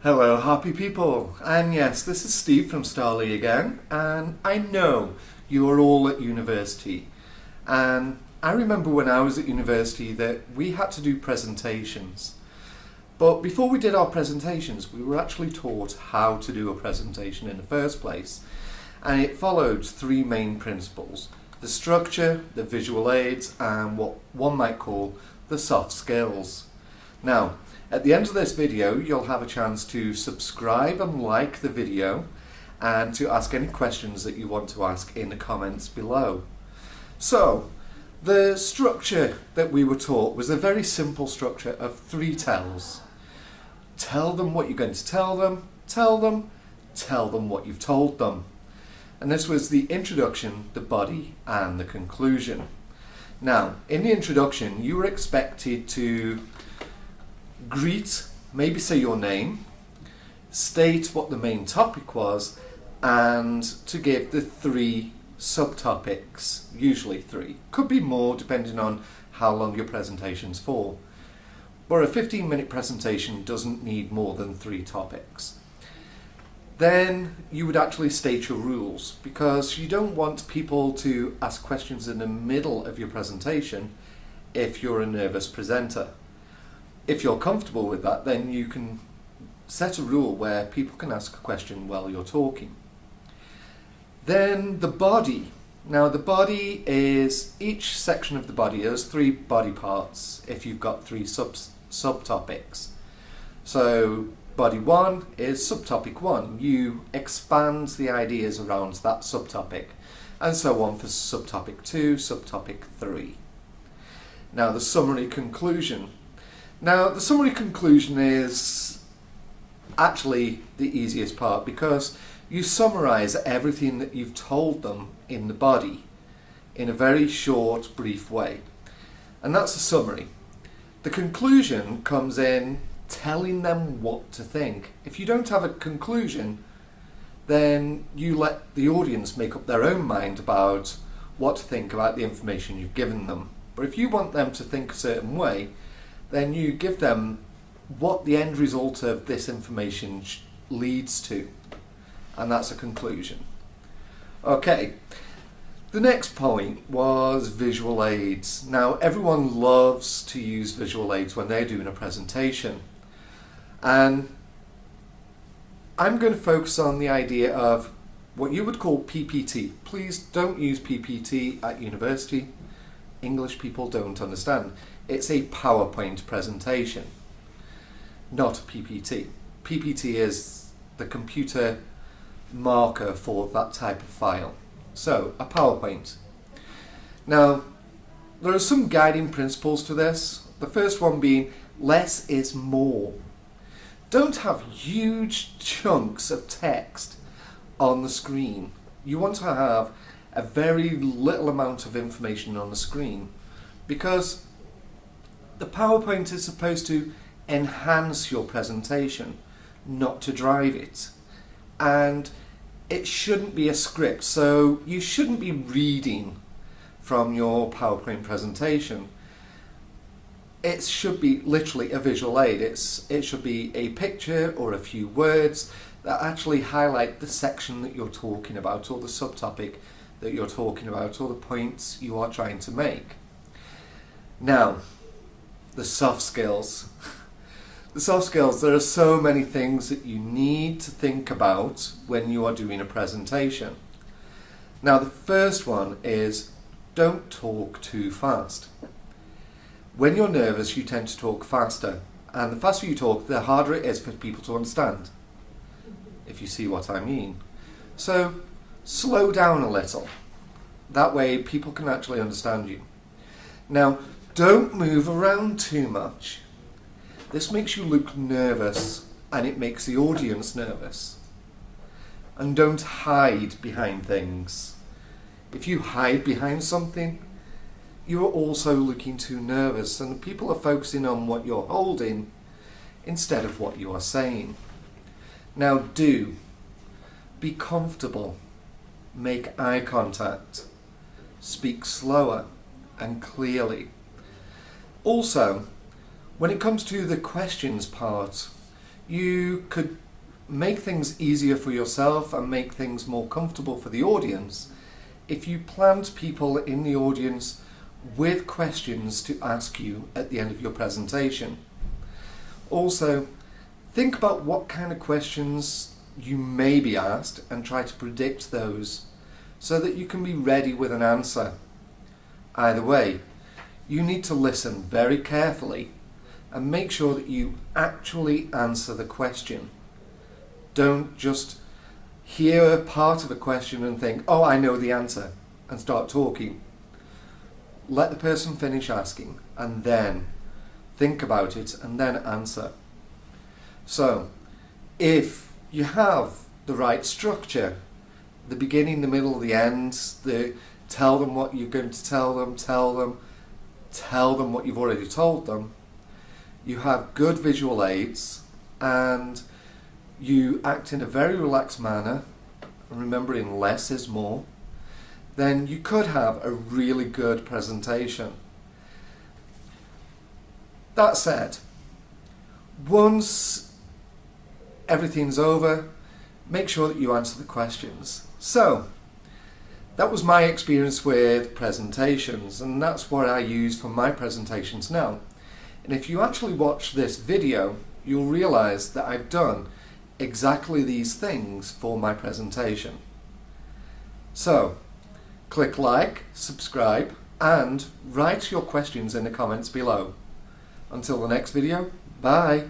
Hello happy people, and yes, this is Steve from Starley again, and I know you are all at university, and I remember when I was at university that we had to do presentations, but before we did our presentations we were actually taught how to do a presentation in the first place, and it followed three main principles: the structure, the visual aids, and what one might call the soft skills. Now, at the end of this video, you'll have a chance to subscribe and like the video and to ask any questions that you want to ask in the comments below. So, the structure that we were taught was a very simple structure of three tells. Tell them what you're going to tell them, tell them what you've told them. And this was the introduction, the body, and the conclusion. Now, in the introduction, you were expected to greet, maybe say your name, state what the main topic was, and to give the three subtopics, usually three. Could be more depending on how long your presentation's for. But a 15-minute presentation doesn't need more than three topics. Then you would actually state your rules, because you don't want people to ask questions in the middle of your presentation if you're a nervous presenter. If you're comfortable with that, then you can set a rule where people can ask a question while you're talking. Then the body. Now the body is, each section of the body has three body parts if you've got three subtopics. So body one is subtopic one. You expand the ideas around that subtopic, and so on for subtopic two, subtopic three. Now the summary conclusion. Now, the summary conclusion is actually the easiest part, because you summarize everything that you've told them in the body in a very short, brief way. And that's a summary. The conclusion comes in telling them what to think. If you don't have a conclusion, then you let the audience make up their own mind about what to think about the information you've given them. But if you want them to think a certain way, then you give them what the end result of this information leads to, and that's a conclusion. Okay, the next point was visual aids. Now, everyone loves to use visual aids when they're doing a presentation, and I'm going to focus on the idea of what you would call PPT. Please don't use PPT at university. English people don't understand. It's a PowerPoint presentation, not a PPT. PPT is the computer marker for that type of file. So, a PowerPoint. Now, there are some guiding principles to this. The first one being less is more. Don't have huge chunks of text on the screen. You want to have a very little amount of information on the screen, because the PowerPoint is supposed to enhance your presentation, not to drive it. And it shouldn't be a script, so you shouldn't be reading from your PowerPoint presentation. It should be literally a visual aid. It should be a picture or a few words that actually highlight the section that you're talking about, or the subtopic that you're talking about, or the points you are trying to make. Now, the soft skills. The soft skills, there are so many things that you need to think about when you are doing a presentation. Now, the first one is don't talk too fast. When you're nervous, you tend to talk faster, and the faster you talk, the harder it is for people to understand, if you see what I mean. So, slow down a little. That way people can actually understand you. Now, don't move around too much. This makes you look nervous, and it makes the audience nervous. And don't hide behind things. If you hide behind something, you are also looking too nervous, and people are focusing on what you're holding instead of what you are saying. Now be comfortable, make eye contact, speak slower and clearly. Also, when it comes to the questions part, you could make things easier for yourself and make things more comfortable for the audience if you planned people in the audience with questions to ask you at the end of your presentation. Also, think about what kind of questions you may be asked and try to predict those so that you can be ready with an answer. Either way, you need to listen very carefully and make sure that you actually answer the question. Don't just hear part of a question and think, oh, I know the answer, and start talking. Let the person finish asking and then think about it and then answer. So, if you have the right structure, the beginning, the middle, the end, tell them what you're going to tell them what you've already told them, you have good visual aids, and you act in a very relaxed manner, remembering less is more, then you could have a really good presentation. That said, once everything's over, make sure that you answer the questions. So, that was my experience with presentations, and that's what I use for my presentations now. And if you actually watch this video, you'll realize that I've done exactly these things for my presentation. So, click like, subscribe, and write your questions in the comments below. Until the next video, bye!